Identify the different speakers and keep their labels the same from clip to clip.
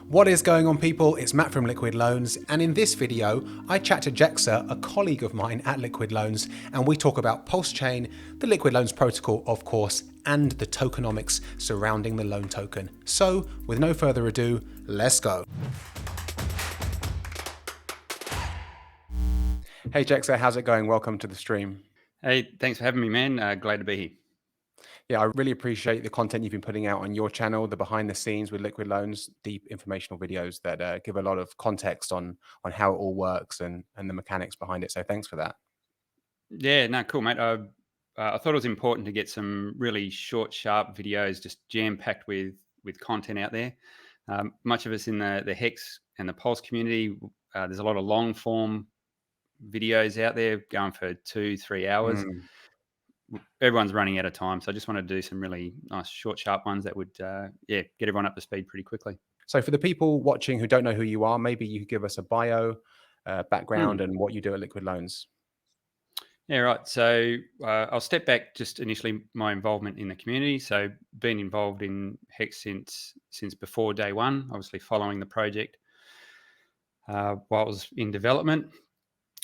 Speaker 1: What is going on, people? It's Matt from Liquid Loans, and in this video I chat to Jexxa, a colleague of mine at Liquid Loans, and we talk about PulseChain, the Liquid Loans protocol of course, and the tokenomics surrounding the loan token. So with no further ado, let's go. Hey Jexxa, how's it going? Welcome to the stream.
Speaker 2: Hey, thanks for having me, man. Glad to be here.
Speaker 1: Yeah, I really appreciate the content you've been putting out on your channel, the behind the scenes with Liquid Loans, deep informational videos that give a lot of context on how it all works and the mechanics behind it. So thanks for that.
Speaker 2: Yeah, no, cool, mate. I thought it was important to get some really short, sharp videos, just jam packed with content out there. Much of us in the HEX and the Pulse community, there's a lot of long form videos out there going for 2-3 hours.
Speaker 1: Mm.
Speaker 2: Everyone's running out of time, so I just wanted to do some really nice, short, sharp ones that would, get everyone up to speed pretty quickly.
Speaker 1: So for the people watching who don't know who you are, maybe you could give us a bio, background,
Speaker 2: Hmm.
Speaker 1: and what you do at Liquid Loans.
Speaker 2: Yeah, right. So I'll step back just initially my involvement in the community. So been involved in HEX since before day one, obviously following the project while it was in development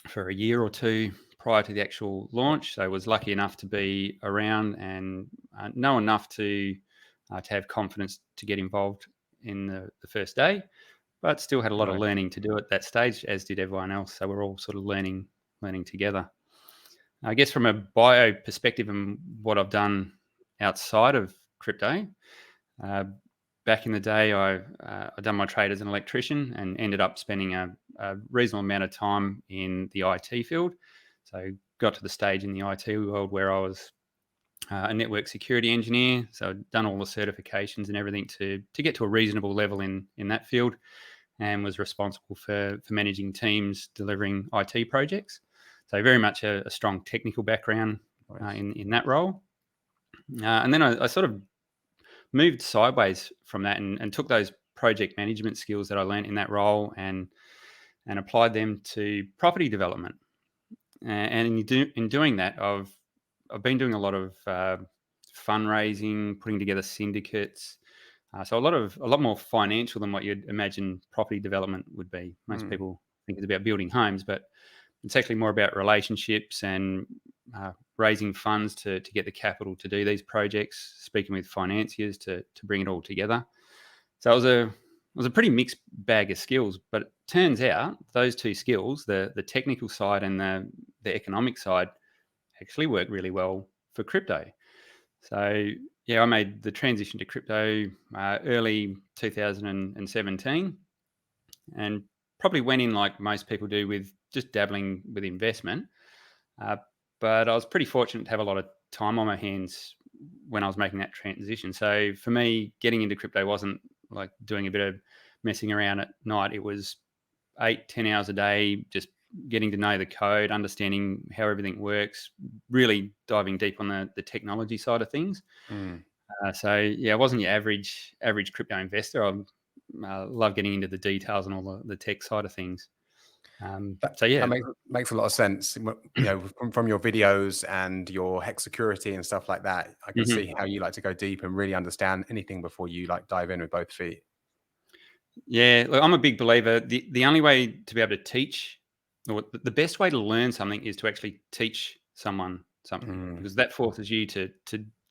Speaker 2: for a year or two prior to the actual launch. So I was lucky enough to be around and know enough to have confidence to get involved in the first day, but still had a lot of
Speaker 1: Nice.
Speaker 2: learning to do at that stage, as did everyone else. So we're all sort of learning together. I guess from a bio perspective and what I've done outside of crypto, uh, back in the day, I done my trade as an electrician and ended up spending a reasonable amount of time in the IT field. So got to the stage in the IT world where I was a network security engineer. So I'd done all the certifications and everything to get to a reasonable level in that field, and was responsible for managing teams delivering IT projects. So very much a strong technical background
Speaker 1: Nice.
Speaker 2: in that role. And then I sort of moved sideways from that and took those project management skills that I learned in that role and applied them to property development. And in doing that, I've been doing a lot of fundraising, putting together syndicates. So a lot more financial than what you'd imagine property development would be. Most
Speaker 1: Mm.
Speaker 2: people think it's about building homes, but it's actually more about relationships and raising funds to get the capital to do these projects, speaking with financiers to bring it all together. So it was a pretty mixed bag of skills, but it turns out those two skills, the technical side and the economic side, actually work really well for crypto. So yeah, I made the transition to crypto early 2017, and probably went in like most people do with just dabbling with investment. Uh, but I was pretty fortunate to have a lot of time on my hands when I was making that transition. So for me, getting into crypto wasn't like doing a bit of messing around at night. It was 8-10 hours a day, just getting to know the code, understanding how everything works, really diving deep on the technology side of things.
Speaker 1: Mm.
Speaker 2: So yeah, I wasn't your average crypto investor. I love getting into the details and all the tech side of things. So
Speaker 1: That
Speaker 2: yeah.
Speaker 1: makes a lot of sense. You know, from your videos and your hex security and stuff like that, I can
Speaker 2: Mhm.
Speaker 1: see how you like to go deep and really understand anything before you like dive in with both feet.
Speaker 2: Yeah, look, I'm a big believer. The only way to be able to teach, or the best way to learn something, is to actually teach someone something,
Speaker 1: Mm.
Speaker 2: because that forces you to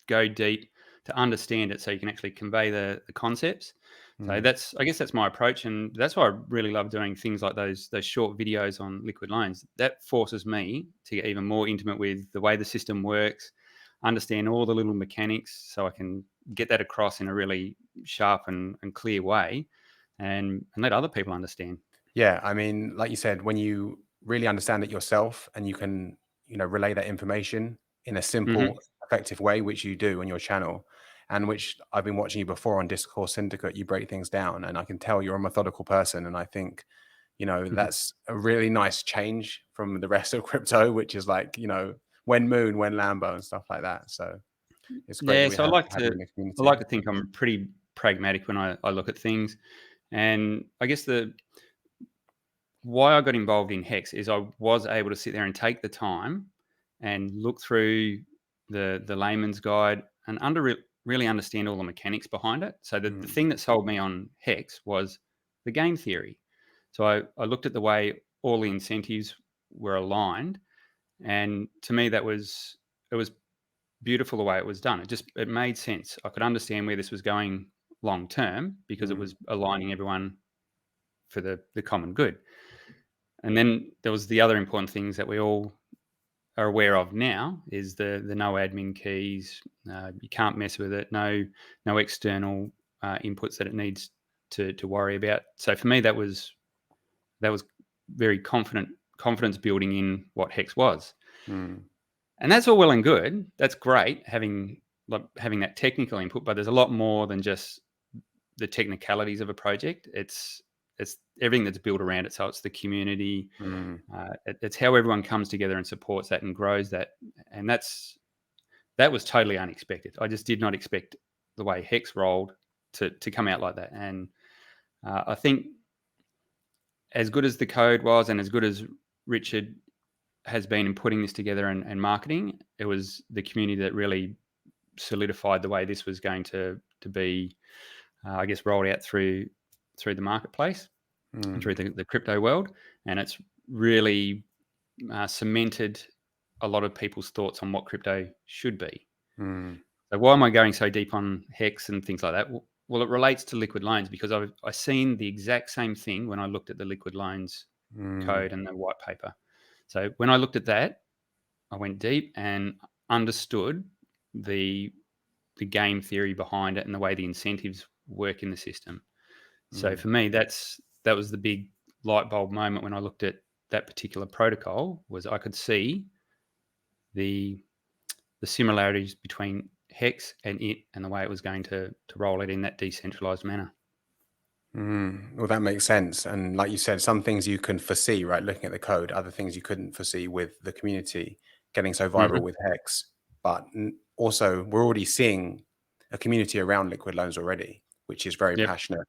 Speaker 2: go deep, to understand it, so you can actually convey the concepts. So
Speaker 1: Mm.
Speaker 2: I guess that's my approach, and that's why I really love doing things like those short videos on Liquid Loans. That forces me to get even more intimate with the way the system works, understand all the little mechanics, so I can get that across in a really sharp and clear way, and let other people understand.
Speaker 1: Yeah, I mean, like you said, when you really understand it yourself and you can, relay that information in a
Speaker 2: Mhm.
Speaker 1: simple, effective way, which you do on your channel, and which I've been watching you before on Discourse Syndicate, you break things down, and I can tell you're a methodical person. And I think,
Speaker 2: Mhm.
Speaker 1: that's a really nice change from the rest of crypto, which is like, when Moon, when Lambo, and stuff like that. So it's great that
Speaker 2: Yeah,
Speaker 1: we
Speaker 2: so
Speaker 1: have you in the
Speaker 2: I
Speaker 1: community.
Speaker 2: like to think I'm pretty pragmatic when I look at things, and I guess the why I got involved in Hex is I was able to sit there and take the time and look through the layman's guide and really understand all the mechanics behind it. So the
Speaker 1: Mm.
Speaker 2: thing that sold me on Hex was the game theory. So I looked at the way all the incentives were aligned, and to me it was beautiful the way it was done. It made sense. I could understand where this was going long term because it
Speaker 1: Mm.
Speaker 2: was aligning everyone for the common good. And then there was the other important things that we all are aware of now is the no admin keys. You can't mess with it. No external inputs that it needs to worry about. So for me, that was very confidence building in what Hex was.
Speaker 1: Mm.
Speaker 2: And that's all well and good. That's great having that technical input, but there's a lot more than just the technicalities of a project. It's everything that's built around it. So it's the community.
Speaker 1: Mm.
Speaker 2: It's how everyone comes together and supports that and grows that. And that was totally unexpected. I just did not expect the way Hex rolled to come out like that. And I think as good as the code was and as good as Richard has been in putting this together and marketing, it was the community that really solidified the way this was going to be, I guess, rolled out through the marketplace and
Speaker 1: Mm.
Speaker 2: through the crypto world. And it's really cemented a lot of people's thoughts on what crypto should be.
Speaker 1: Mm.
Speaker 2: So why am I going so deep on Hex and things like that? Well, it relates to liquid loans because I've seen the exact same thing when I looked at the liquid loans
Speaker 1: Mm.
Speaker 2: code and the white paper. So when I looked at that, I went deep and understood the game theory behind it and the way the incentives work in the system. So
Speaker 1: Mm.
Speaker 2: for me, that was the big light bulb moment when I looked at that particular protocol. Was I could see the similarities between Hex and it and the way it was going to roll it in that decentralized manner.
Speaker 1: Mm. Well, that makes sense. And like you said, some things you can foresee, right? Looking at the code, other things you couldn't foresee with the community getting so viral
Speaker 2: Mm-hmm.
Speaker 1: with Hex. But also, we're already seeing a community around liquid loans already, which is very
Speaker 2: Yep.
Speaker 1: passionate,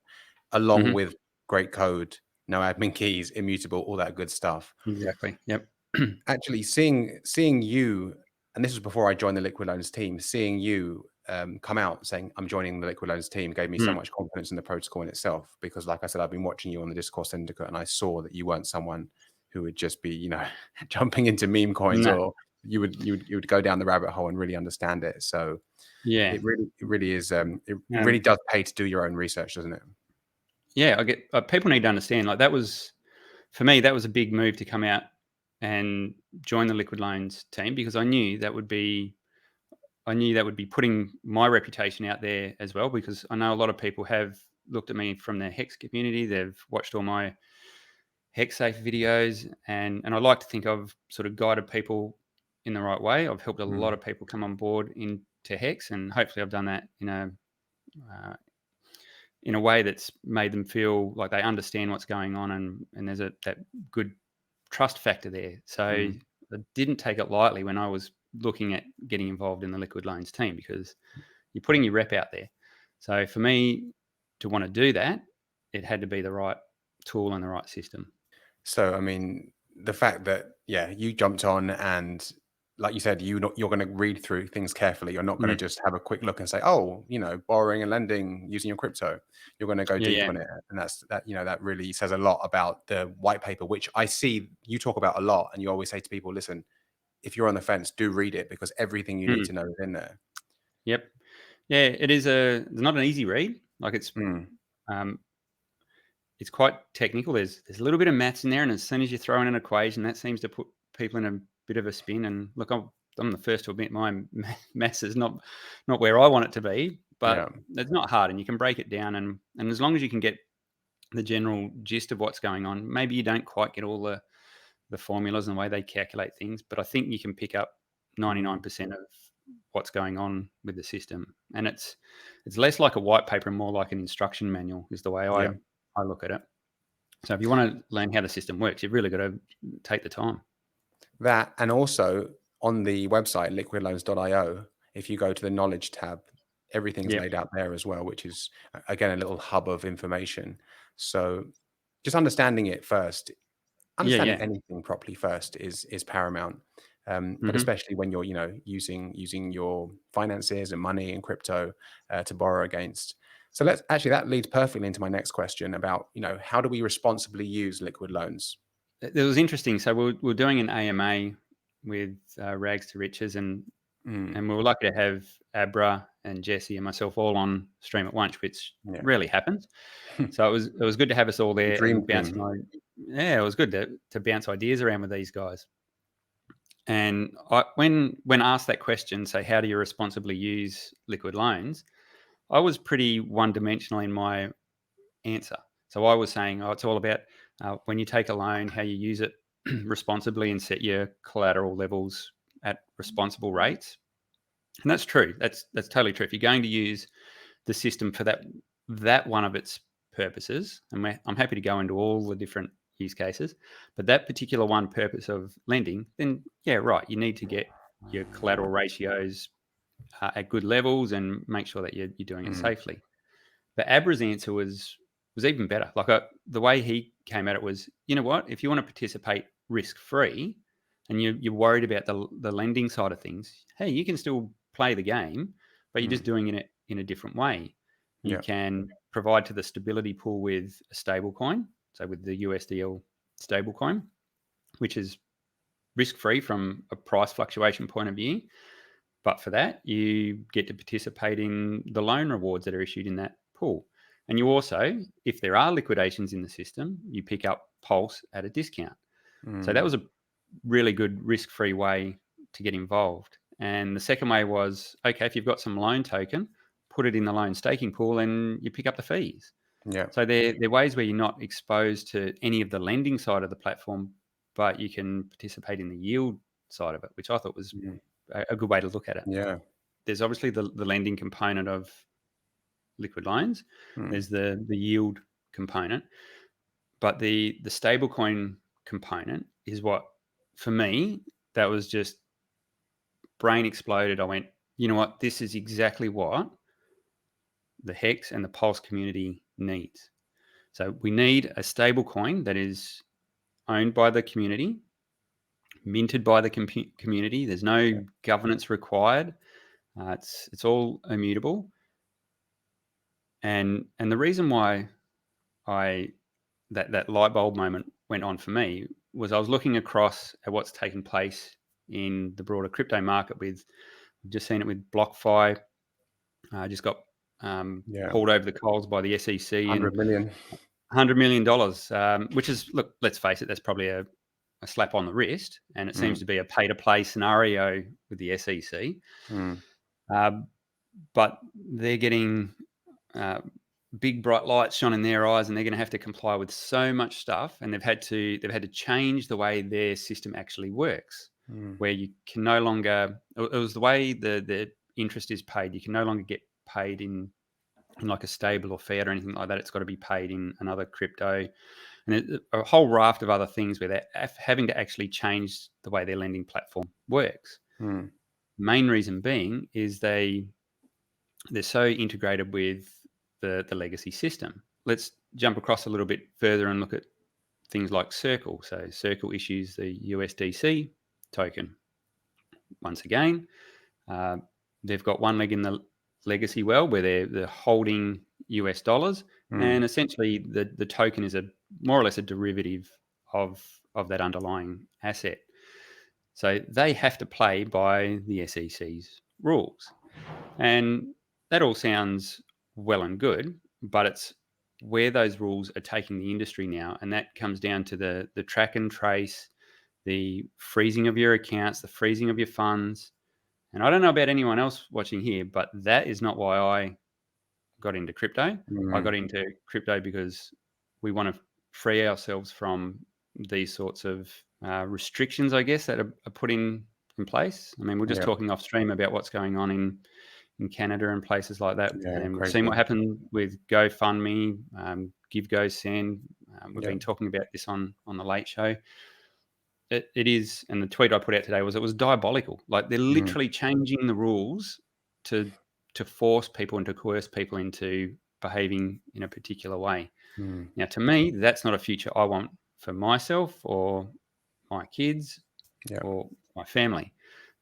Speaker 1: along
Speaker 2: Mm-hmm.
Speaker 1: with great code, no admin keys, immutable, all that good stuff.
Speaker 2: Exactly. Yep.
Speaker 1: Actually, seeing you, and this was before I joined the Liquid Loans team, seeing you come out saying I'm joining the Liquid Loans team gave me so
Speaker 2: Mm.
Speaker 1: much confidence in the protocol in itself. Because, like I said, I've been watching you on the Discourse Syndicate, and I saw that you weren't someone who would just be, jumping into meme coins,
Speaker 2: No.
Speaker 1: or you would go down the rabbit hole and really understand it. So
Speaker 2: Yeah.
Speaker 1: it really is it really does pay to do your own research, doesn't it?
Speaker 2: Yeah. I get people need to understand like that was for me that was a big move to come out and join the liquid loans team because I knew that would be putting my reputation out there as well because I know a lot of people have looked at me from the Hex community. They've watched all my Hex safe videos, and I like to think I've sort of guided people in the right way. I've helped a lot
Speaker 1: Mm.
Speaker 2: of people come on board into Hex, and hopefully I've done that uh, in a way that's made them feel like they understand what's going on, and there's that good trust factor there. So
Speaker 1: Mm.
Speaker 2: I didn't take it lightly when I was looking at getting involved in the liquid loans team because you're putting your rep out there. So for me to want to do that, it had to be the right tool and the right system.
Speaker 1: So, I mean, the fact that, yeah, you jumped on and like you said, you're going to read through things carefully. You're not going to
Speaker 2: Mm.
Speaker 1: just have a quick look and say, oh, borrowing and lending using your crypto. You're going to go
Speaker 2: Yeah,
Speaker 1: deep
Speaker 2: yeah.
Speaker 1: on it. And that really says a lot about the white paper, which I see you talk about a lot. And you always say to people, listen, if you're on the fence, do read it because everything you need
Speaker 2: Mm.
Speaker 1: to know is in there.
Speaker 2: Yep. Yeah, it's not an easy read. Like
Speaker 1: Mm.
Speaker 2: um, it's quite technical. There's a little bit of maths in there, and as soon as you throw in an equation, that seems to put people in a bit of a spin. And look, I'm the first to admit my maths is not where I want it to be,
Speaker 1: Yeah.
Speaker 2: but it's not hard, and you can break it down. And as long as you can get the general gist of what's going on, maybe you don't quite get all the formulas and the way they calculate things, but I think you can pick up
Speaker 1: Mm.
Speaker 2: 99% of what's going on with the system. And it's less like a white paper and more like an instruction manual is the way
Speaker 1: Yeah.
Speaker 2: I look at it. So if you want to learn how the system works, you've really got to take the time.
Speaker 1: That, and also on the website liquidloans.io, if you go to the knowledge tab, everything's
Speaker 2: Yep.
Speaker 1: laid out there as well, which is again a little hub of information. So just understanding it first,
Speaker 2: Yeah,
Speaker 1: understanding
Speaker 2: yeah.
Speaker 1: anything properly first is paramount. But
Speaker 2: Hmm.
Speaker 1: especially when you're using your finances and money and crypto to borrow against. So that leads perfectly into my next question about, how do we responsibly use liquid loans?
Speaker 2: It was interesting. So we're doing an AMA with Rags to Riches, and
Speaker 1: Mm,
Speaker 2: we were lucky to have Abra and Jesse and myself all on stream at once, which
Speaker 1: yeah.
Speaker 2: rarely happens. So it was good to have us all
Speaker 1: The
Speaker 2: there
Speaker 1: dream
Speaker 2: and
Speaker 1: team.
Speaker 2: bouncing. Yeah, it was good to bounce ideas around with these guys. And when asked that question, say, how do you responsibly use liquid loans? I was pretty one dimensional in my answer. So I was saying, oh, it's all about when you take a loan, how you use it responsibly and set your collateral levels at responsible rates. And that's true. That's totally true. If you're going to use the system for that one of its purposes, and I'm happy to go into all the different use cases, but that particular one purpose of lending, then yeah, right, you need to get your collateral ratios at good levels and make sure that you're doing it
Speaker 1: Mm,
Speaker 2: safely. But Abra's answer was even better. Like the way he came at it was, you know what? If you want to participate risk free, and you're worried about the lending side of things, hey, you can still play the game, but you're just
Speaker 1: mm,
Speaker 2: doing it in a different way. You
Speaker 1: yeah.
Speaker 2: can provide to the stability pool with a stable coin, so with the USDL stable coin, which is risk free from a price fluctuation point of view. But for that, you get to participate in the loan rewards that are issued in that pool. And you also, if there are liquidations in the system, you pick up Pulse at a discount. So that
Speaker 1: Mm,
Speaker 2: was a really good risk-free way to get involved. And the second way was, okay, if you've got some loan token, put it in the loan staking pool and you pick up the fees.
Speaker 1: yeah.
Speaker 2: So they're ways where you're not exposed to any of the lending side of the platform, but you can participate in the yield side of it, which I thought was
Speaker 1: Mm,
Speaker 2: a good way to look at it.
Speaker 1: yeah.
Speaker 2: There's obviously the lending component of liquid loans.
Speaker 1: Mm,
Speaker 2: There's the yield component, but the stablecoin component is what, for me, that was just brain exploded. I went, you know what? This is exactly what the Hex and the Pulse community needs. So we need a stablecoin that is owned by the community, minted by the community. There's
Speaker 1: yeah.
Speaker 2: no governance required. It's all immutable. And the reason why I that light bulb moment went on for me was I was looking across at what's taking place in the broader crypto market. With just seen it with BlockFi, just got
Speaker 1: Yeah.
Speaker 2: hauled over the coals by the SEC,
Speaker 1: 100
Speaker 2: and
Speaker 1: million.
Speaker 2: $100 million, which is, look, let's face it, that's probably a slap on the wrist, and it seems
Speaker 1: Mm,
Speaker 2: to be a pay to play scenario with the SEC.
Speaker 1: mm,
Speaker 2: Um, but they're getting uh, big bright lights shone in their eyes, and they're going to have to comply with so much stuff, and they've had to change the way their system actually works,
Speaker 1: mm,
Speaker 2: where you can no longer, it was the way the interest is paid. You can no longer get paid in like a stable or fiat or anything like that. It's got to be paid in another crypto, and a whole raft of other things where they're having to actually change the way their lending platform works.
Speaker 1: mm,
Speaker 2: Main reason being is they're so integrated with the legacy system. Let's jump across a little bit further and look at things like Circle. So Circle issues the USDC token. Once again, uh, they've got one leg in the legacy well where they're holding US dollars,
Speaker 1: mm,
Speaker 2: and essentially the token is a more or less a derivative of that underlying asset. So they have to play by the SEC's rules. And that all sounds well and good, but it's where those rules are taking the industry now. And that comes down to the track and trace, the freezing of your accounts, the freezing of your funds. And I don't know about anyone else watching here, but that is not why I got into crypto. I
Speaker 1: mm,
Speaker 2: got into crypto because we want to free ourselves from these sorts of restrictions, I guess, that are put in place. I mean, we're just
Speaker 1: yeah.
Speaker 2: talking off stream about what's going on in Canada and places like that.
Speaker 1: Yeah.
Speaker 2: And we've seen
Speaker 1: Crazy.
Speaker 2: what happened with GoFundMe, Give, Go, Send. We've
Speaker 1: Yeah.
Speaker 2: been talking about this on the Late Show. It is, and the tweet I put out today was, it was diabolical. Like, they're
Speaker 1: Mm,
Speaker 2: literally changing the rules to force people and to coerce people into behaving in a particular way.
Speaker 1: mm,
Speaker 2: Now, to me, that's not a future I want for myself or my kids
Speaker 1: yeah.
Speaker 2: or my family.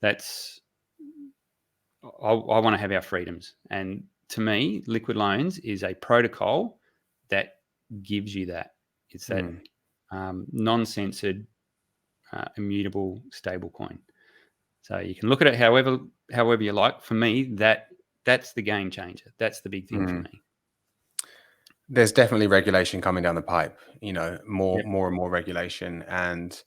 Speaker 2: That's I want to have our freedoms, and to me, liquid loans is a protocol that gives you that. It's that non-censored, immutable stable coin. So you can look at it however you like. For me, that's the game changer. That's the big thing for me.
Speaker 1: There's definitely regulation coming down the pipe, more
Speaker 2: Yep.
Speaker 1: and more regulation. And,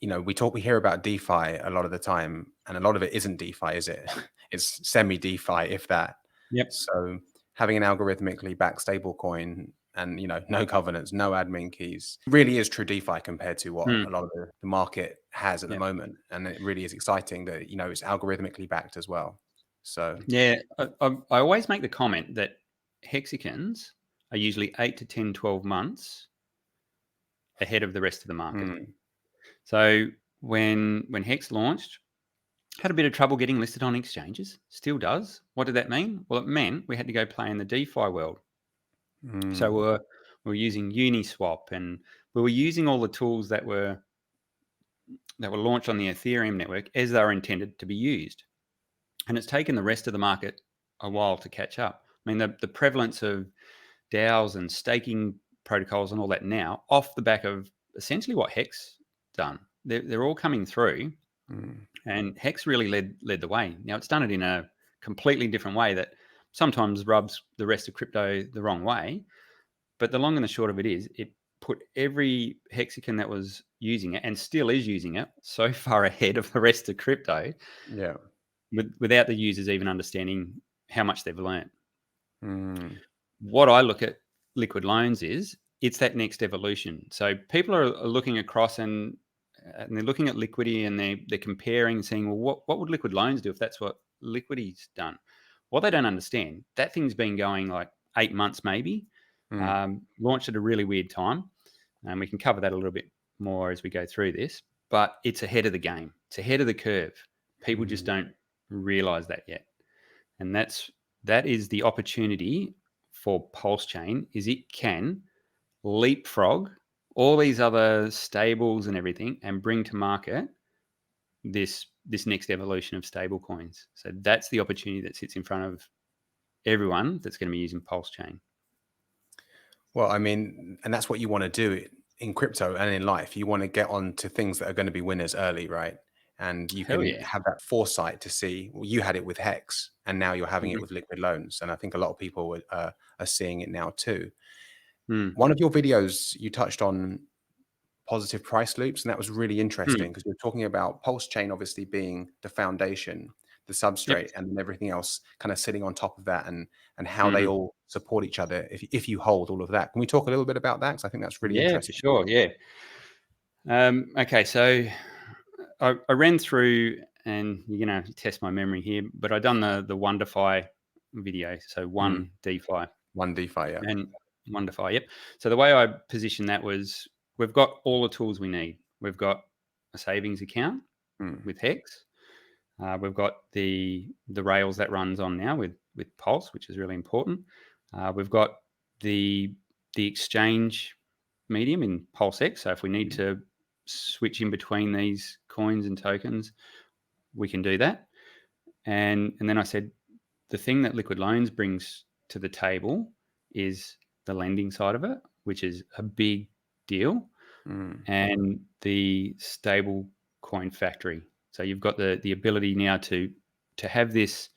Speaker 1: we hear about DeFi a lot of the time, and a lot of it isn't DeFi, is it? It's semi-DeFi, if that.
Speaker 2: Yep.
Speaker 1: So having an algorithmically backed stable coin and, no governance, no admin keys, really is true DeFi compared to what a lot of the market has at the moment. And it really is exciting that, it's algorithmically backed as well. So
Speaker 2: yeah, I always make the comment that hexagons are usually 8 to 10, 12 months ahead of the rest of the market. So when Hex launched, had a bit of trouble getting listed on exchanges, still does. What did that mean? Well, it meant we had to go play in the DeFi world. So we're using Uniswap, and we were using all the tools that were launched on the Ethereum network as they were intended to be used. And it's taken the rest of the market a while to catch up. I mean, the prevalence of DAOs and staking protocols and all that now, off the back of essentially what Hex done, they're all coming through, and Hex really led the way. Now, it's done it in a completely different way that sometimes rubs the rest of crypto the wrong way. But the long and the short of it is, it put every hexagon that was using it and still is using it so far ahead of the rest of crypto.
Speaker 1: Yeah.
Speaker 2: Without the users even understanding how much they've learned. What I look at liquid loans is it's that next evolution. So people are looking across and they're looking at liquidity and they're comparing and saying, well, what would liquid loans do if that's what liquidity's done? What they don't understand, that thing's been going like 8 months maybe, launched at a really weird time. And we can cover that a little bit more as we go through this, but it's ahead of the game. It's ahead of the curve. People just don't realize that yet. And that is the opportunity for PulseChain, is it can leapfrog all these other stables and everything and bring to market this next evolution of stable coins. So that's the opportunity that sits in front of everyone that's going to be using PulseChain.
Speaker 1: Well, I mean, and that's what you want to do in crypto and in life. You want to get on to things that are going to be winners early, right? And you
Speaker 2: Hell
Speaker 1: can
Speaker 2: yeah.
Speaker 1: have that foresight to see, well, you had it with Hex and now you're having it with liquid loans. And I think a lot of people are seeing it now too. One of your videos, you touched on positive price loops, and that was really interesting because you're talking about PulseChain obviously being the foundation, the substrate, and then everything else kind of sitting on top of that, and how they all support each other if you hold all of that. Can we talk a little bit about that? Because I think that's really interesting.
Speaker 2: For sure. Yeah. Okay. So I ran through, and you're going to test my memory here, but I done the one DeFi video. So one DeFi.
Speaker 1: One DeFi, yeah.
Speaker 2: And one DeFi, yep. So the way I positioned that was, we've got all the tools we need. We've got a savings account with Hex. We've got the rails that runs on now with Pulse, which is really important. We've got the exchange medium in PulseX. So if we need to switch in between these coins and tokens, we can do that. And then I said, the thing that Liquid Loans brings to the table is the lending side of it, which is a big deal, and the stable coin factory. So you've got the ability now to have this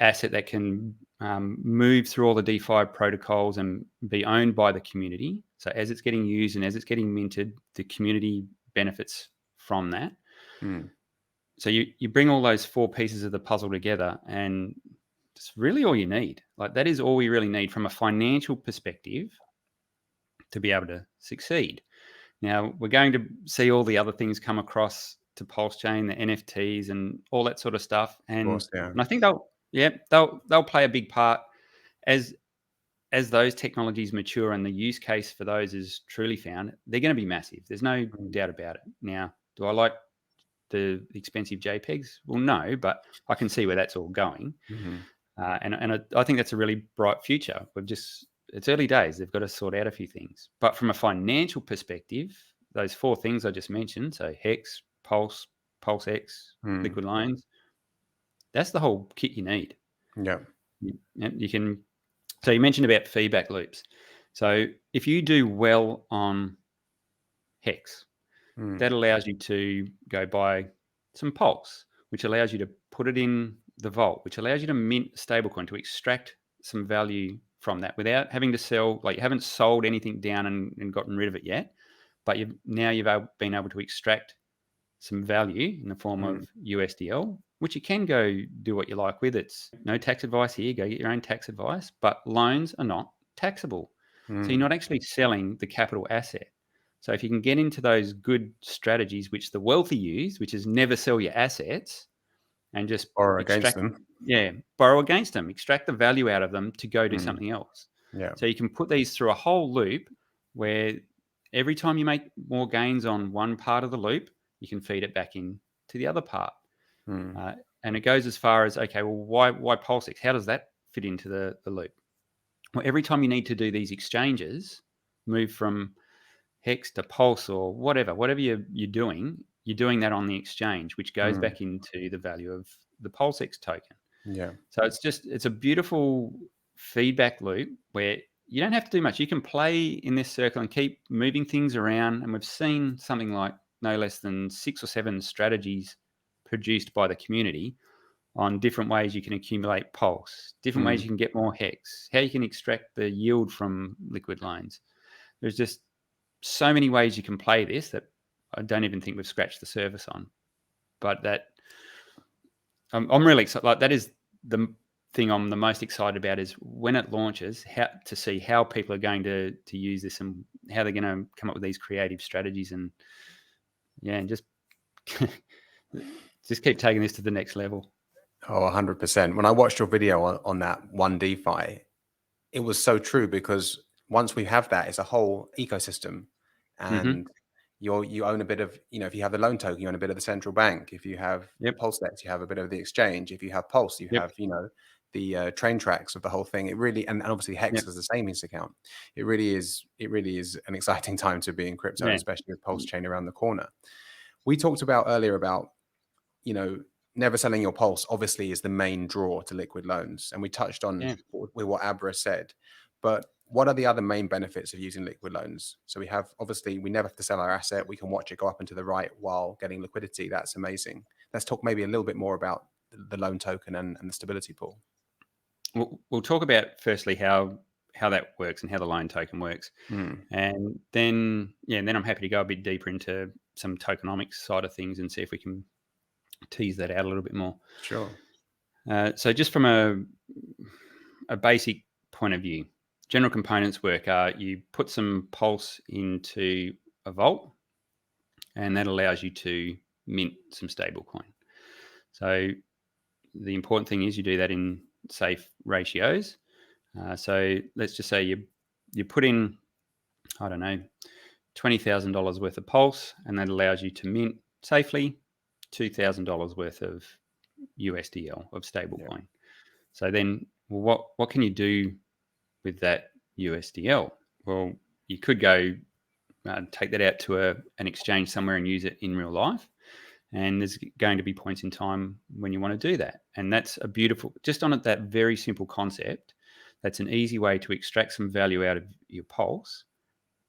Speaker 2: asset that can move through all the DeFi protocols and be owned by the community. So as it's getting used and as it's getting minted, the community benefits from that. So you bring all those four pieces of the puzzle together, and it's really all you need. Like, that is all we really need from a financial perspective to be able to succeed. Now, we're going to see all the other things come across to PulseChain, the NFTs and all that sort of stuff. And,
Speaker 1: Of course, yeah.
Speaker 2: and I think they'll play a big part as those technologies mature and the use case for those is truly found. They're going to be massive. There's no doubt about it. Now, do I like the expensive JPEGs? Well, no, but I can see where that's all going. And I think that's a really bright future. It's early days. They've got to sort out a few things. But from a financial perspective, those four things I just mentioned, so Hex, PulseX, Liquid Loans, that's the whole kit you need.
Speaker 1: Yeah.
Speaker 2: You can. So you mentioned about feedback loops. So if you do well on HEX, that allows you to go buy some Pulse, which allows you to put it in the vault, which allows you to mint stablecoin to extract some value from that without having to sell. Like, you haven't sold anything down and gotten rid of it yet, but you've been able to extract some value in the form of USDL, which you can go do what you like with. It's no tax advice here. Go get your own tax advice, but loans are not taxable. So you're not actually selling the capital asset. So if you can get into those good strategies, which the wealthy use, which is never sell your assets and just
Speaker 1: Or against
Speaker 2: extract,
Speaker 1: them.
Speaker 2: borrow against them, extract the value out of them to go do something else.
Speaker 1: Yeah.
Speaker 2: So you can put these through a whole loop where every time you make more gains on one part of the loop, you can feed it back in to the other part. And it goes as far as, okay, well, why PulseX? How does that fit into the loop? Well, every time you need to do these exchanges, move from HEX to Pulse or whatever you're doing that on the exchange, which goes back into the value of the PulseX token.
Speaker 1: Yeah.
Speaker 2: So it's a beautiful feedback loop where you don't have to do much. You can play in this circle and keep moving things around. And we've seen something like no less than 6 or 7 strategies produced by the community on different ways you can accumulate Pulse, different ways you can get more HEX, how you can extract the yield from liquid loans. There's just so many ways you can play this that I don't even think we've scratched the surface on. But that I'm really excited. Like, that is the thing I'm the most excited about, is when it launches, to see how people are going to use this and how they're going to come up with these creative strategies, and just keep taking this to the next level.
Speaker 1: Oh, 100%. When I watched your video on that one DeFi, it was so true, because once we have that, it's a whole ecosystem, and you own a bit of, if you have the loan token, you own a bit of the central bank. If you have PulseX, you have a bit of the exchange. If you have Pulse, you have, the train tracks of the whole thing. It really, and obviously HEX has the savings account. It really is an exciting time to be in crypto, especially with PulseChain around the corner. We talked about earlier about, never selling your Pulse obviously is the main draw to liquid loans. And we touched on with what Abra said, but what are the other main benefits of using liquid loans? So we never have to sell our asset. We can watch it go up and to the right while getting liquidity. That's amazing. Let's talk maybe a little bit more about the loan token and the stability pool.
Speaker 2: We'll talk about firstly how that works and how the loan token works. And then I'm happy to go a bit deeper into some tokenomics side of things and see if we can tease that out a little bit more.
Speaker 1: Sure.
Speaker 2: So just from a basic point of view, general components work are you put some Pulse into a vault, and that allows you to mint some stablecoin. So the important thing is you do that in safe ratios. So let's just say you put in, I don't know, $20,000 worth of Pulse, and that allows you to mint safely $2,000 worth of USDL of stablecoin. So then, what can you do with that USDL? Well, you could go take that out to an exchange somewhere and use it in real life. And there's going to be points in time when you want to do that. And that's a beautiful, just on that very simple concept, that's an easy way to extract some value out of your Pulse,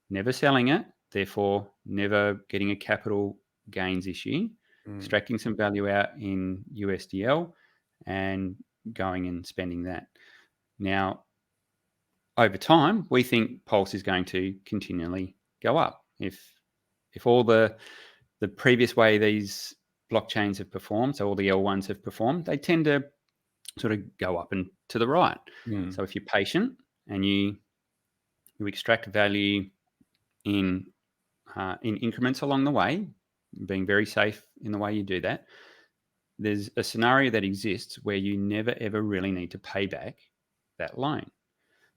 Speaker 2: never selling it, therefore never getting a capital gains issue, extracting some value out in USDL and going and spending that. Now, over time, we think Pulse is going to continually go up. If all the previous way these blockchains have performed, so all the L1s have performed, they tend to sort of go up and to the right. So if you're patient and you extract value in increments along the way, being very safe in the way you do that, there's a scenario that exists where you never ever really need to pay back that loan.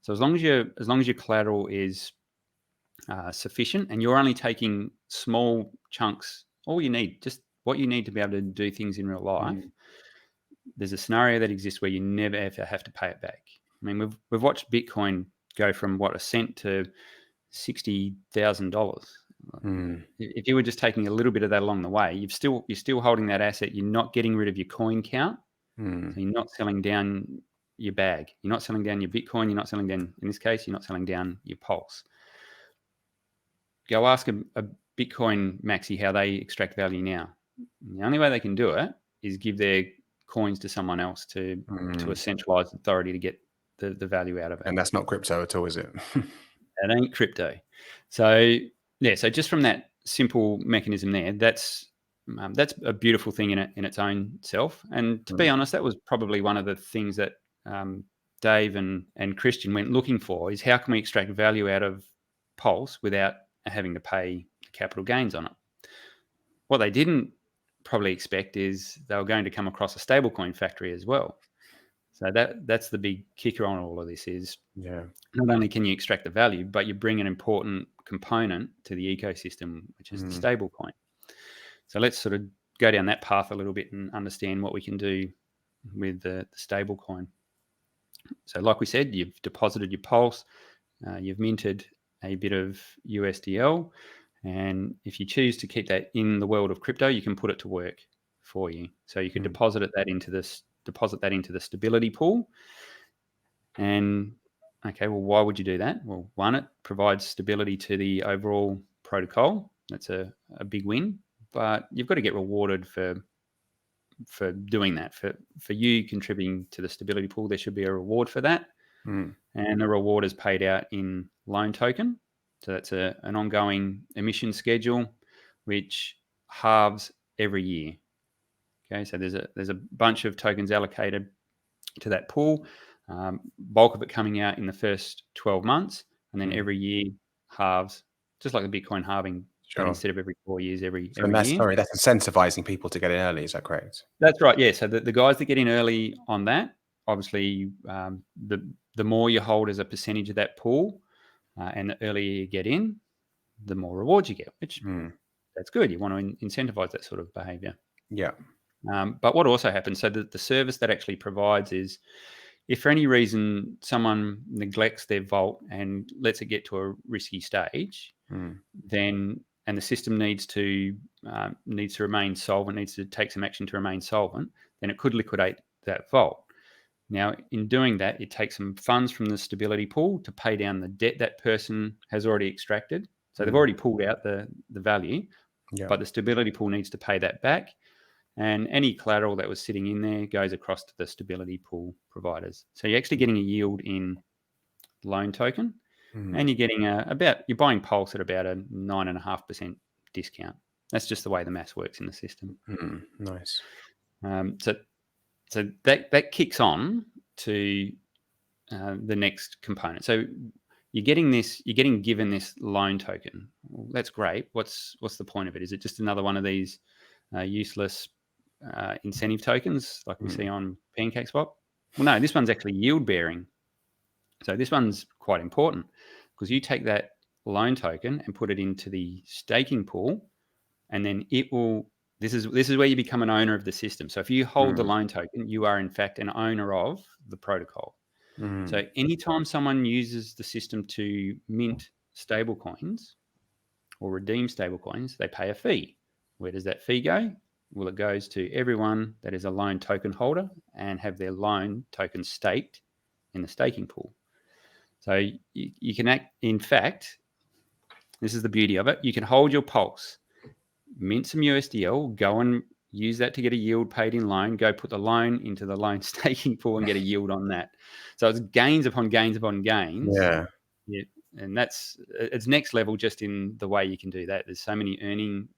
Speaker 2: So as long as your collateral is sufficient and you're only taking small chunks, all you need, just what you need to be able to do things in real life, there's a scenario that exists where you never ever have to pay it back. I mean, we've watched Bitcoin go from a cent to $60,000. If you were just taking a little bit of that along the way, you're still holding that asset. You're not getting rid of your coin count. So you're not selling down your bag. You're not selling down your Bitcoin. You're not selling down, in this case, you're not selling down your Pulse. Go ask a Bitcoin maxi how they extract value now. The only way they can do it is give their coins to someone else, to a centralized authority to get the value out of it.
Speaker 1: And that's not crypto at all, is it?
Speaker 2: That ain't crypto. So yeah, so just from that simple mechanism there, that's a beautiful thing in its own self. And to be honest, that was probably one of the things that Dave and Christian went looking for, is how can we extract value out of Pulse without having to pay capital gains on it. What they didn't probably expect is they were going to come across a stablecoin factory as well. So that's the big kicker on all of this, is not only can you extract the value, but you bring an important component to the ecosystem, which is the stablecoin. So let's sort of go down that path a little bit and understand what we can do with the stablecoin. So like we said, you've deposited your Pulse, you've minted a bit of USDL, and if you choose to keep that in the world of crypto, you can put it to work for you. So you can deposit that into the stability pool. And okay, well, why would you do that? Well, one, it provides stability to the overall protocol. That's a big win, but you've got to get rewarded for doing that. For you contributing to the stability pool, there should be a reward for that. And the reward is paid out in loan token. So that's an ongoing emission schedule, which halves every year. Okay, so there's a bunch of tokens allocated to that pool, bulk of it coming out in the first 12 months, and then every year halves, just like the Bitcoin halving, but instead of every 4 years, every year.
Speaker 1: That's incentivizing people to get in early. Is that correct?
Speaker 2: That's right. Yeah. So the guys that get in early on that, obviously, the more you hold as a percentage of that pool, and the earlier you get in, the more rewards you get, which that's good. You want to incentivize that sort of behavior.
Speaker 1: Yeah.
Speaker 2: But what also happens, so the service that actually provides is, if for any reason someone neglects their vault and lets it get to a risky stage, then, and the system needs to remain solvent, needs to take some action to remain solvent, then it could liquidate that vault. Now, in doing that, it takes some funds from the stability pool to pay down the debt that person has already extracted. So they've already pulled out the value, but the stability pool needs to pay that back. And any collateral that was sitting in there goes across to the stability pool providers. So you're actually getting a yield in loan token, and you're getting you're buying Pulse at about a 9.5% discount. That's just the way the maths works in the system.
Speaker 1: Nice.
Speaker 2: So that kicks on to the next component. So you're getting given this loan token. Well, that's great. What's the point of it? Is it just another one of these useless incentive tokens like we see on PancakeSwap? Well, no, this one's actually yield bearing. So this one's quite important, because you take that loan token and put it into the staking pool, and then it will. This is where you become an owner of the system. So if you hold the loan token, you are in fact an owner of the protocol. So anytime someone uses the system to mint stable coins or redeem stable coins, they pay a fee. Where does that fee go? Well, it goes to everyone that is a loan token holder and have their loan token staked in the staking pool. So you can in fact, this is the beauty of it, you can hold your Pulse, mint some USDL, go and use that to get a yield paid in loan, go put the loan into the loan staking pool and get a yield on that. So it's gains upon gains upon gains.
Speaker 1: Yeah.
Speaker 2: And it's next level just in the way you can do that. There's so many earning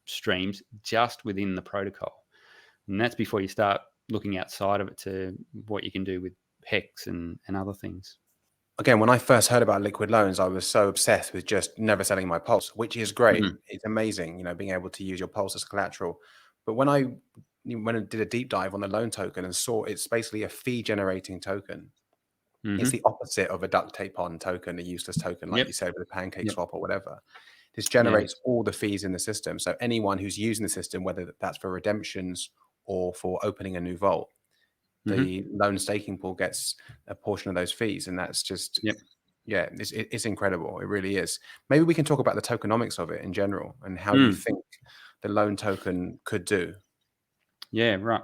Speaker 2: streams just within the protocol. And that's before you start looking outside of it to what you can do with HEX and other things.
Speaker 1: Again, when I first heard about liquid loans, I was so obsessed with just never selling my Pulse, which is great. It's amazing, being able to use your Pulse as collateral. But when I did a deep dive on the loan token and saw it's basically a fee generating token, it's the opposite of a duct tape on token, a useless token, like you said, with a PancakeSwap or whatever. This generates all the fees in the system. So anyone who's using the system, whether that's for redemptions or for opening a new vault, the loan staking pool gets a portion of those fees. And that's just, it's incredible. It really is. Maybe we can talk about the tokenomics of it in general and how you think the loan token could do.
Speaker 2: Yeah, right.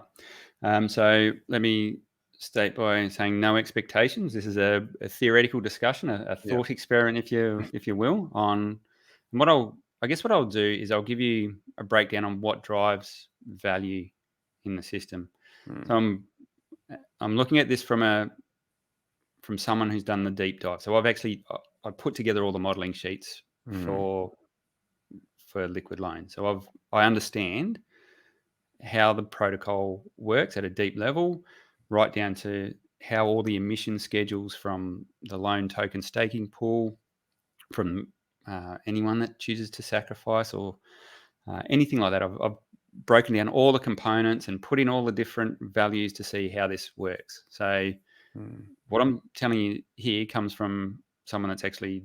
Speaker 2: So let me state by saying no expectations. This is a theoretical discussion, a thought experiment, if you will. On what I'll do is I'll give you a breakdown on what drives value in the system. So I'm looking at this from someone who's done the deep dive. So I put together all the modeling sheets for liquid loan. So I understand how the protocol works at a deep level, right down to how all the emission schedules from the loan token staking pool, from anyone that chooses to sacrifice or anything like that. I've broken down all the components and put in all the different values to see how this works. So what I'm telling you here comes from someone that's actually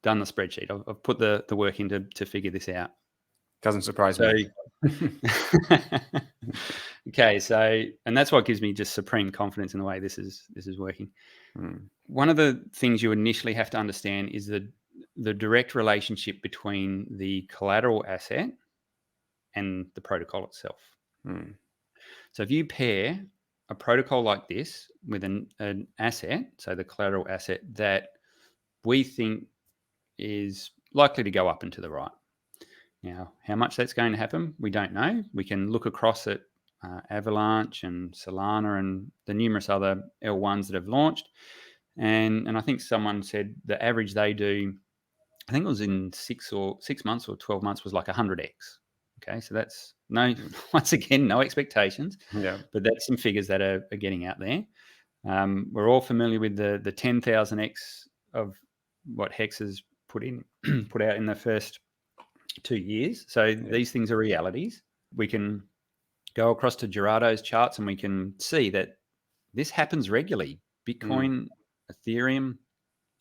Speaker 2: done the spreadsheet. I've put the work in to figure this out.
Speaker 1: Doesn't surprise me.
Speaker 2: Okay, and that's what gives me just supreme confidence in the way this is working. One of the things you initially have to understand is the direct relationship between the collateral asset and the protocol itself. So if you pair a protocol like this with an asset, so the collateral asset that we think is likely to go up and to the right. Now, how much that's going to happen, we don't know. We can look across at Avalanche and Solana and the numerous other L1s that have launched. And I think someone said the average they do, I think it was in 6 months or 12 months, was like 100x. Okay, so that's once again, no expectations.
Speaker 1: Yeah.
Speaker 2: But that's some figures that are getting out there. We're all familiar with the 10,000x of what HEX has put out in the first 2 years. So these things are realities. We can go across to Gerardo's charts and we can see that this happens regularly. Bitcoin, Ethereum,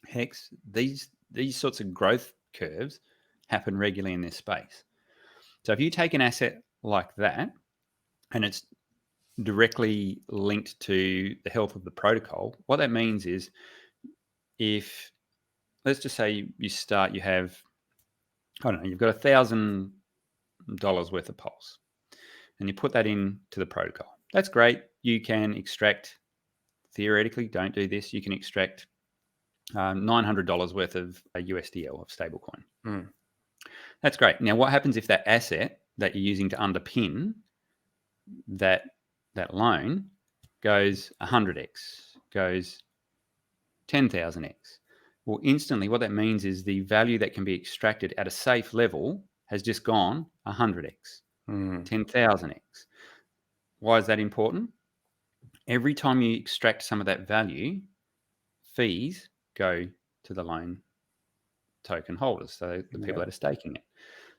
Speaker 2: HEX, these sorts of growth curves happen regularly in this space. So if you take an asset like that and it's directly linked to the health of the protocol, what that means is, if let's just say you have, I don't know, you've got $1,000 worth of Pulse and you put that into the protocol. That's great. You can extract, theoretically, don't do this, you can extract $900 worth of a USDL of stablecoin. That's great. Now, what happens if that asset that you're using to underpin that loan goes 100x, goes 10,000x? Well, instantly, what that means is the value that can be extracted at a safe level has just gone 100x, 10,000x. Why is that important? Every time you extract some of that value, fees go to the loan token holders, so the people that are staking it.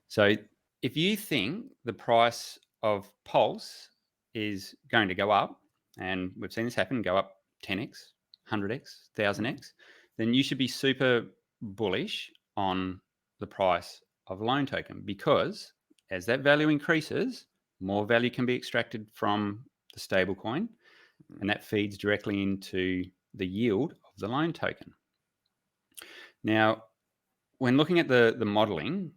Speaker 2: So if you think the price of Pulse is going to go up, and we've seen this happen, go up 10x, 100x, 1000x, then you should be super bullish on the price of loan token, because as that value increases, more value can be extracted from the stablecoin, and that feeds directly into the yield of the loan token. Now, when looking at the modeling,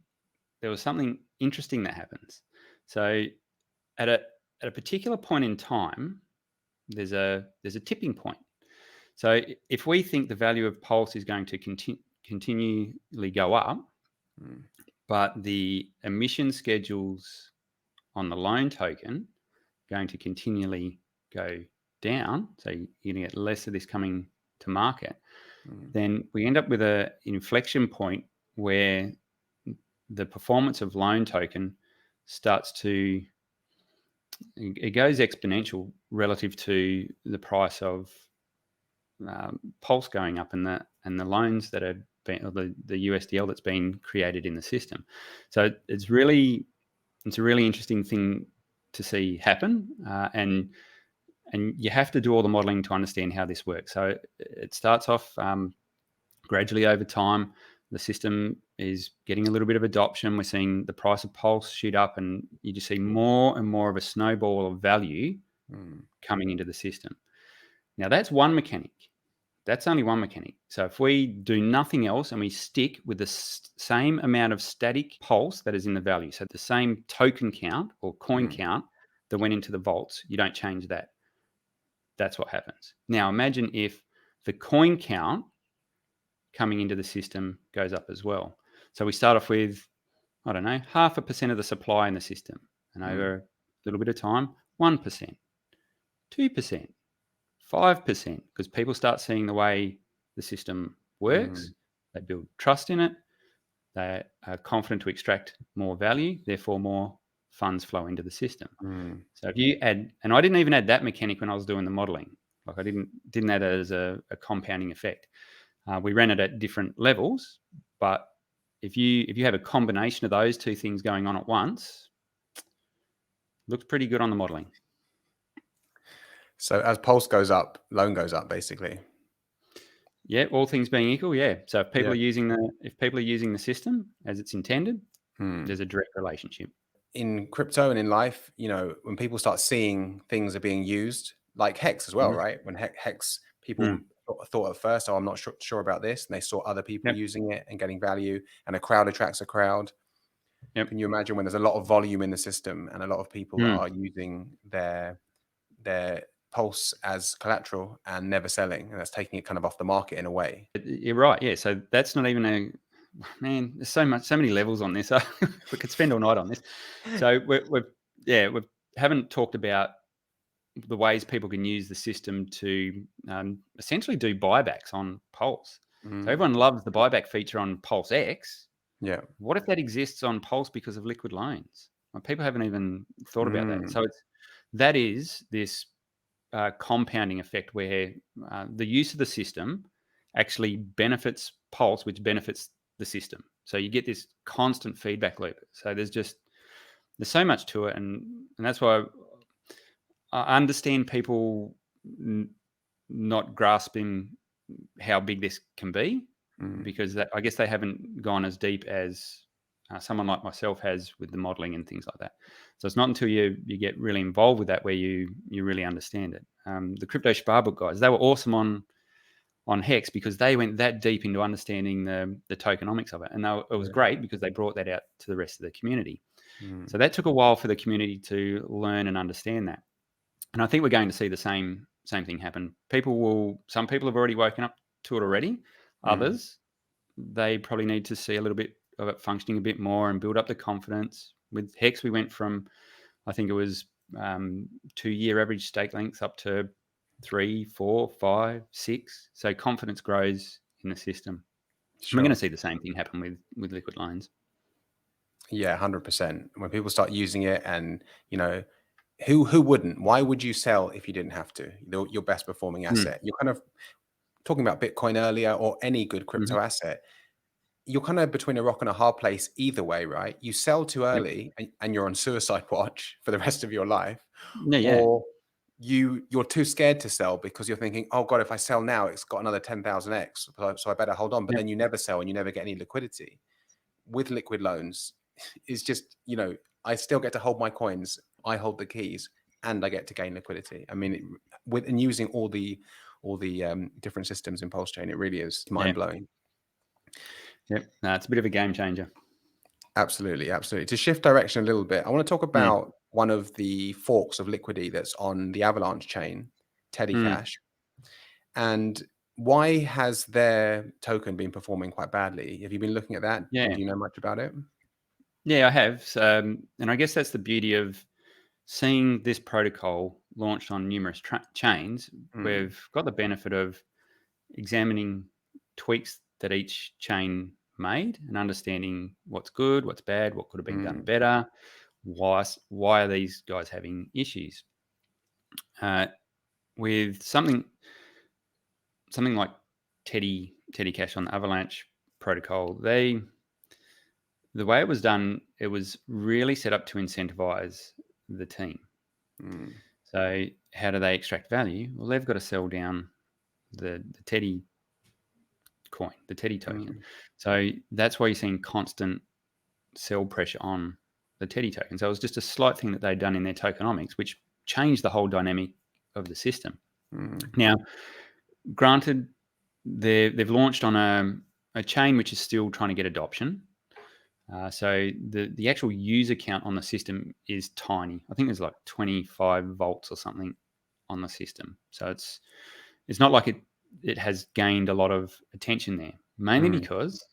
Speaker 2: there was something interesting that happens. So at a particular point in time, there's a tipping point. So if we think the value of Pulse is going to continually go up, but the emission schedules on the loan token going to continually go down, so you're going to get less of this coming to market, then we end up with an inflection point where the performance of loan token starts to, it goes exponential relative to the price of Pulse going up, and the loans that are being, or the USDL that's been created in the system. So it's a really interesting thing to see happen, and you have to do all the modeling to understand how this works. So it starts off gradually over time. The system is getting a little bit of adoption. We're seeing the price of Pulse shoot up, and you just see more and more of a snowball of value coming into the system. Now, that's one mechanic. That's only one mechanic. So if we do nothing else and we stick with the same amount of static Pulse that is in the value, so the same token count or coin count that went into the vaults, you don't change that, That's what happens. Now, imagine if the coin count coming into the system goes up as well. So we start off with, I don't know, 0.5% of the supply in the system. And over a little bit of time, 1%, 2%, 5%, because people start seeing the way the system works. They build trust in it. They are confident to extract more value, therefore more funds flow into the system. So if you add, and I didn't even add that mechanic when I was doing the modeling. Like I didn't add it as a compounding effect. We ran it at different levels, but if you have a combination of those two things going on at once, looks pretty good on the modeling.
Speaker 1: So as Pulse goes up, loan goes up, basically.
Speaker 2: Yeah, all things being equal, yeah. So if people are using the system as it's intended, there's a direct relationship.
Speaker 1: In crypto and in life, when people start seeing things are being used, like HEX as well, right? When HEX, people thought at first, oh, I'm not sure about this, and they saw other people using it and getting value, and a crowd attracts a crowd. Can you imagine when there's a lot of volume in the system and a lot of people are using their Pulse as collateral and never selling, and that's taking it kind of off the market in a way?
Speaker 2: You're right, yeah. So that's not even man, there's so many levels on this. We could spend all night on this. So we haven't talked about the ways people can use the system to essentially do buybacks on Pulse. So everyone loves the buyback feature on Pulse X.
Speaker 1: Yeah.
Speaker 2: What if that exists on Pulse because of liquid loans? Well, people haven't even thought about that. So that is this compounding effect where the use of the system actually benefits Pulse, which benefits the system. So you get this constant feedback loop. So there's so much to it, and that's why I understand people not grasping how big this can be, because I guess they haven't gone as deep as someone like myself has with the modeling and things like that. So it's not until you get really involved with that where you really understand it. The Crypto Sparbook guys, they were awesome on HEX because they went that deep into understanding the tokenomics of it. And it was great because they brought that out to the rest of the community. So that took a while for the community to learn and understand that. And I think we're going to see the same thing happen. Some people have already woken up to it already. Others, they probably need to see a little bit of it functioning a bit more and build up the confidence. With HEX, we went from, I think it was 2-year average stake lengths up to 3, 4, 5, 6. So confidence grows in the system. Sure. We're going to see the same thing happen with liquid loans.
Speaker 1: Yeah, 100%. When people start using it, and who wouldn't? Why would you sell if you didn't have to? Your best performing asset. You're kind of talking about Bitcoin earlier, or any good crypto asset. You're kind of between a rock and a hard place either way, right? You sell too early and you're on suicide watch for the rest of your life. Or you're too scared to sell because you're thinking, oh God, if I sell now, it's got another 10,000x. So I better hold on. But then you never sell and you never get any liquidity. With liquid loans, it's just, I still get to hold my coins. I hold the keys and I get to gain liquidity. I mean, using all the different systems in PulseChain, it really is mind blowing.
Speaker 2: Yep, it's a bit of a game changer.
Speaker 1: Absolutely, absolutely. To shift direction a little bit, I want to talk about one of the forks of Liquidity that's on the Avalanche chain, Teddy Cash. And why has their token been performing quite badly? Have you been looking at that?
Speaker 2: Yeah.
Speaker 1: And do you know much about it?
Speaker 2: Yeah, I have. And I guess that's the beauty of seeing this protocol launched on numerous chains. We've got the benefit of examining tweaks that each chain made and understanding what's good, what's bad, what could have been done better, why are these guys having issues. With something like Teddy Cash on the Avalanche protocol, the way it was done, it was really set up to incentivize the team. So how do they extract value? Well, they've got to sell down the Teddy coin, the Teddy token. So that's why you're seeing constant sell pressure on the Teddy token. So it was just a slight thing that they'd done in their tokenomics, which changed the whole dynamic of the system. Now, granted, they've launched on a chain which is still trying to get adoption. So the actual user count on the system is tiny. I think there's like 25 volts or something on the system. So it's not like it has gained a lot of attention there, mainly because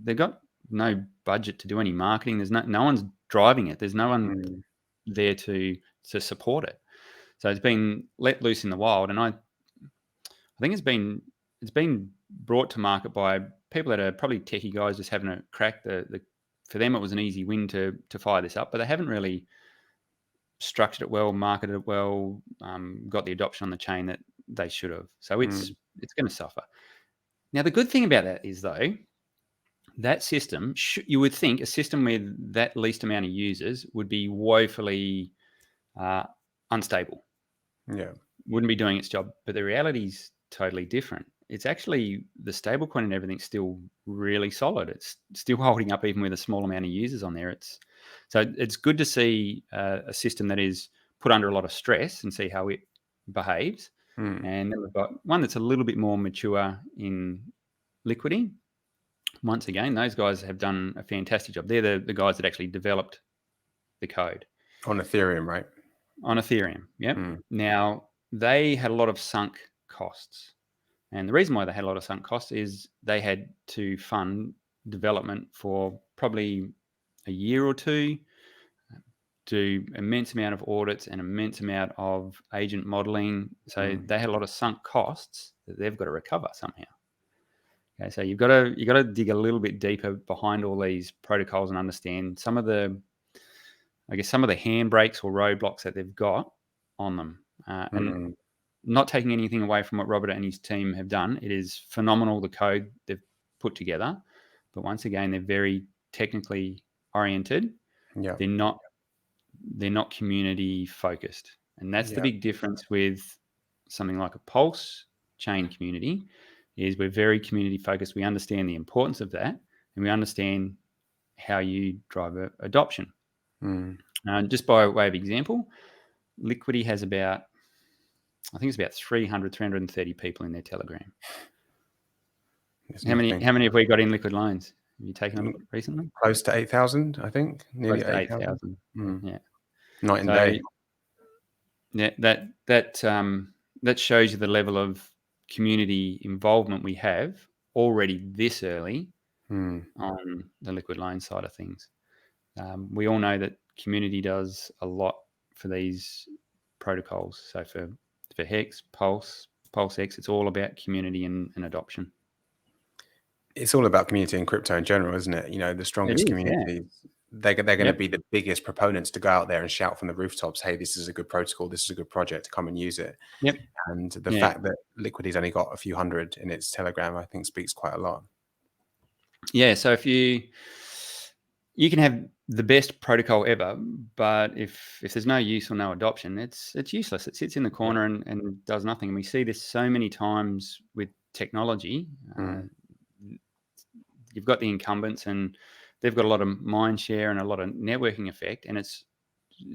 Speaker 2: they've got no budget to do any marketing. There's no one's driving it. There's no one there to support it. So it's been let loose in the wild, and I think it's been brought to market by people that are probably techie guys just having a crack. For them, it was an easy win to fire this up, but they haven't really structured it well, marketed it well, got the adoption on the chain that they should have. So it's going to suffer. Now, the good thing about that is, though, that system, you would think a system with that least amount of users would be woefully unstable.
Speaker 1: Yeah.
Speaker 2: Wouldn't be doing its job. But the reality is totally different. It's actually the stablecoin and everything's still really solid. It's still holding up even with a small amount of users on there. So it's good to see a system that is put under a lot of stress and see how it behaves. And then we've got one that's a little bit more mature in Liquidity. Once again, those guys have done a fantastic job. They're the guys that actually developed the code.
Speaker 1: On Ethereum, right?
Speaker 2: On Ethereum, yep. Now, they had a lot of sunk costs. And the reason why they had a lot of sunk costs is they had to fund development for probably a year or two, do immense amount of audits and immense amount of agent modeling. So they had a lot of sunk costs that they've got to recover somehow. Okay, so you've got to dig a little bit deeper behind all these protocols and understand some of the handbrakes or roadblocks that they've got on them. And not taking anything away from what Robert and his team have done, it is phenomenal, the code they've put together. But once again, they're very technically oriented.
Speaker 1: Yeah.
Speaker 2: They're not community focused. And that's the big difference with something like a PulseChain community, is we're very community focused. We understand the importance of that, and we understand how you drive adoption. Just by way of example, Liquidity has about 330 people in their Telegram. How many have we got in Liquid Loans? Have you taken a look recently?
Speaker 1: Close to 8,000, I think. Nearly 8,000.
Speaker 2: Yeah.
Speaker 1: Night and day.
Speaker 2: Yeah, that shows you the level of community involvement we have already this early on the Liquid Loan side of things. We all know that community does a lot for these protocols. So for HEX, PulseX, it's all about community and adoption.
Speaker 1: It's all about community in crypto in general, isn't it? You know, the strongest communities, they're going to be the biggest proponents to go out there and shout from the rooftops, hey, this is a good protocol, this is a good project, come and use it. And the fact that Liquidity's only got a few hundred in its Telegram, I think speaks quite a lot. Yeah,
Speaker 2: so if you can have the best protocol ever, but if there's no use or no adoption, it's useless. It sits in the corner and does nothing. And we see this so many times with technology. You've got the incumbents and they've got a lot of mind share and a lot of networking effect. And it's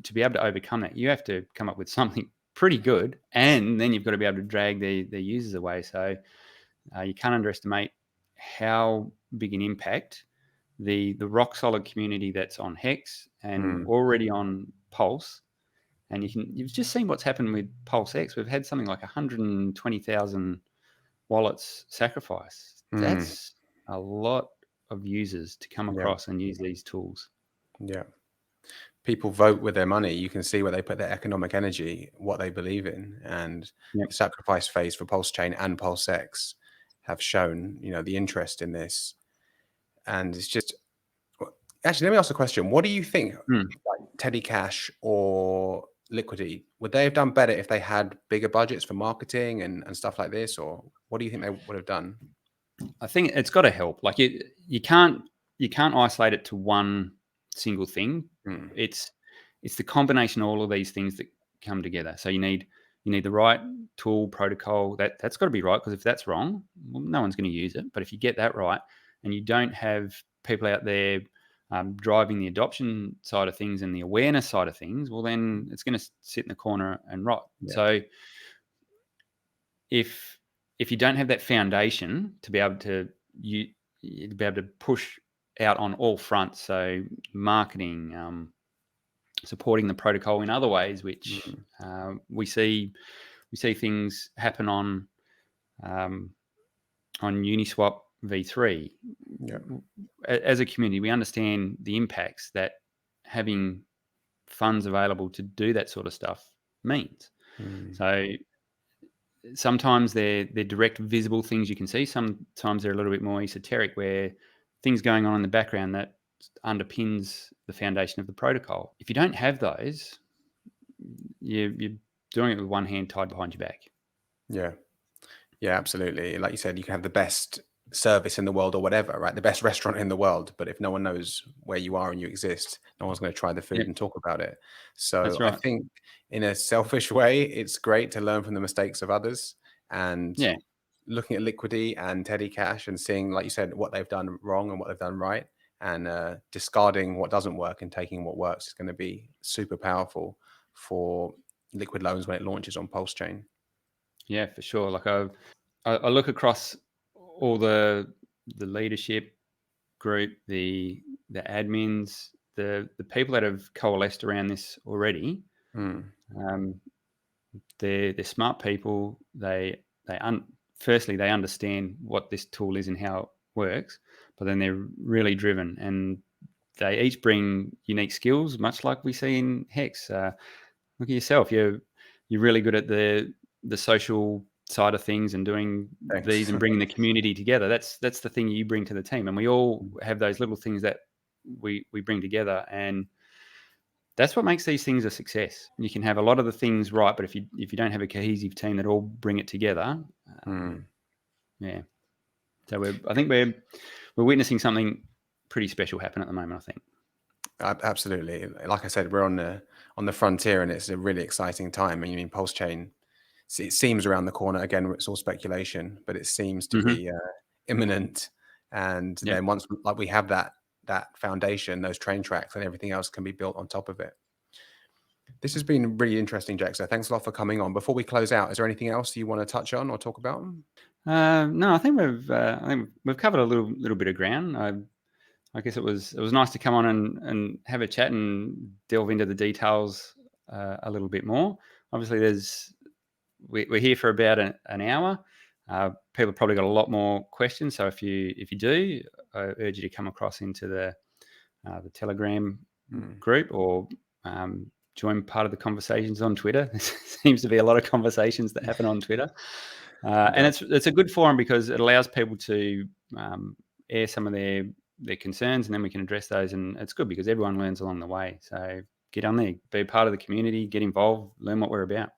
Speaker 2: to be able to overcome that, you have to come up with something pretty good. And then you've got to be able to drag their users away. So you can't underestimate how big an impact the rock solid community that's on HEX and already on Pulse. And you've just seen what's happened with PulseX. We've had something like 120,000 wallets sacrificed. That's a lot of users to come across and use these tools.
Speaker 1: Yeah. People vote with their money. You can see where they put their economic energy, what they believe in. And the sacrifice phase for PulseChain and PulseX have shown, the interest in this. And it's just, actually, let me ask a question. What do you think, like Teddy Cash or Liquidity, would they have done better if they had bigger budgets for marketing and stuff like this? Or what do you think they would have done?
Speaker 2: I think it's got to help. Like you can't isolate it to one single thing. It's the combination of all of these things that come together. So you need the right tool protocol. That's got to be right, because if that's wrong, well, no one's going to use it. But if you get that right, and you don't have people out there driving the adoption side of things and the awareness side of things, well, then it's going to sit in the corner and rot. So if you don't have that foundation to be able to push out on all fronts, so marketing, supporting the protocol in other ways, which
Speaker 1: Mm.
Speaker 2: we see things happen on Uniswap v3.
Speaker 1: Yeah.
Speaker 2: As a community, we understand the impacts that having funds available to do that sort of stuff means.
Speaker 1: Mm.
Speaker 2: So sometimes they're direct, visible things you can see. Sometimes they're a little bit more esoteric, where things going on in the background that underpins the foundation of the protocol. If you don't have those, you're doing it with one hand tied behind your back.
Speaker 1: Yeah. Yeah, absolutely. Like you said, you can have the best service in the world or whatever, right? The best restaurant in the world, but if no one knows where you are and you exist, no one's going to try the food
Speaker 2: Yeah,
Speaker 1: and talk about it.
Speaker 2: that's
Speaker 1: So I
Speaker 2: right.
Speaker 1: think in a selfish way, it's great to learn from the mistakes of others and
Speaker 2: Yeah,
Speaker 1: looking at Liquidity and Teddy Cash and seeing, like you said, what they've done wrong and what they've done right, and discarding what doesn't work and taking what works is going to be super powerful for liquid loans when it launches on PulseChain.
Speaker 2: yeah, for sure. Like I look across all the leadership group, the admins, the people that have coalesced around this already.
Speaker 1: Mm.
Speaker 2: Um, they're smart people. Firstly, they understand what this tool is and how it works, but then they're really driven, and they each bring unique skills, much like we see in HEX. Look at yourself. You're really good at the social side of things and doing
Speaker 1: Thanks.
Speaker 2: these and bringing the community together. That's the thing you bring to the team, and we all have those little things that we bring together, and that's what makes these things a success. You can have a lot of the things right, but if you don't have a cohesive team that all bring it together,
Speaker 1: Mm.
Speaker 2: yeah. So I think we're witnessing something pretty special happen at the moment, I think.
Speaker 1: Absolutely. Like I said, we're on the frontier, and it's a really exciting time. And you mean PulseChain? It seems around the corner. Again, it's all speculation, but it seems to
Speaker 2: Hmm.
Speaker 1: be imminent. And
Speaker 2: Yeah.
Speaker 1: then once like we have that foundation, those train tracks, and everything else can be built on top of it. This has been really interesting, Jexxa. Thanks a lot for coming on. Before we close out, is there anything else you want to touch on or talk about?
Speaker 2: No, I think we've covered a little bit of ground. I guess it was nice to come on and have a chat and delve into the details a little bit more. Obviously, we're here for about an hour. People have probably got a lot more questions, so if you do, I urge you to come across into the Telegram
Speaker 1: Mm.
Speaker 2: group, or join part of the conversations on Twitter. There seems to be a lot of conversations that happen on Twitter, and
Speaker 1: Yeah.
Speaker 2: it's a good forum because it allows people to air some of their concerns, and then we can address those. And it's good because everyone learns along the way. So get on there, be a part of the community, get involved, learn what we're about.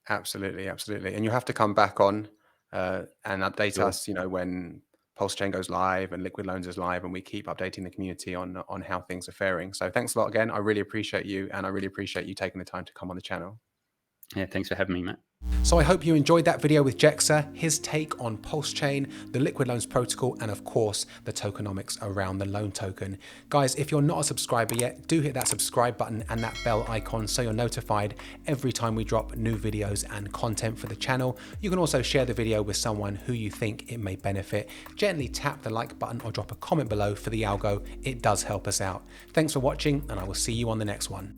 Speaker 1: Absolutely, absolutely. And you'll have to come back on and update
Speaker 2: Sure.
Speaker 1: us, when PulseChain goes live and Liquid Loans is live, and we keep updating the community on how things are faring. So thanks a lot again. I really appreciate you, and I really appreciate you taking the time to come on the channel.
Speaker 2: Yeah, thanks for having me, mate.
Speaker 1: So I hope you enjoyed that video with Jexxa, his take on PulseChain, the Liquid Loans protocol, and of course, the tokenomics around the loan token. Guys, if you're not a subscriber yet, do hit that subscribe button and that bell icon so you're notified every time we drop new videos and content for the channel. You can also share the video with someone who you think it may benefit. Gently tap the like button or drop a comment below for the algo. It does help us out. Thanks for watching, and I will see you on the next one.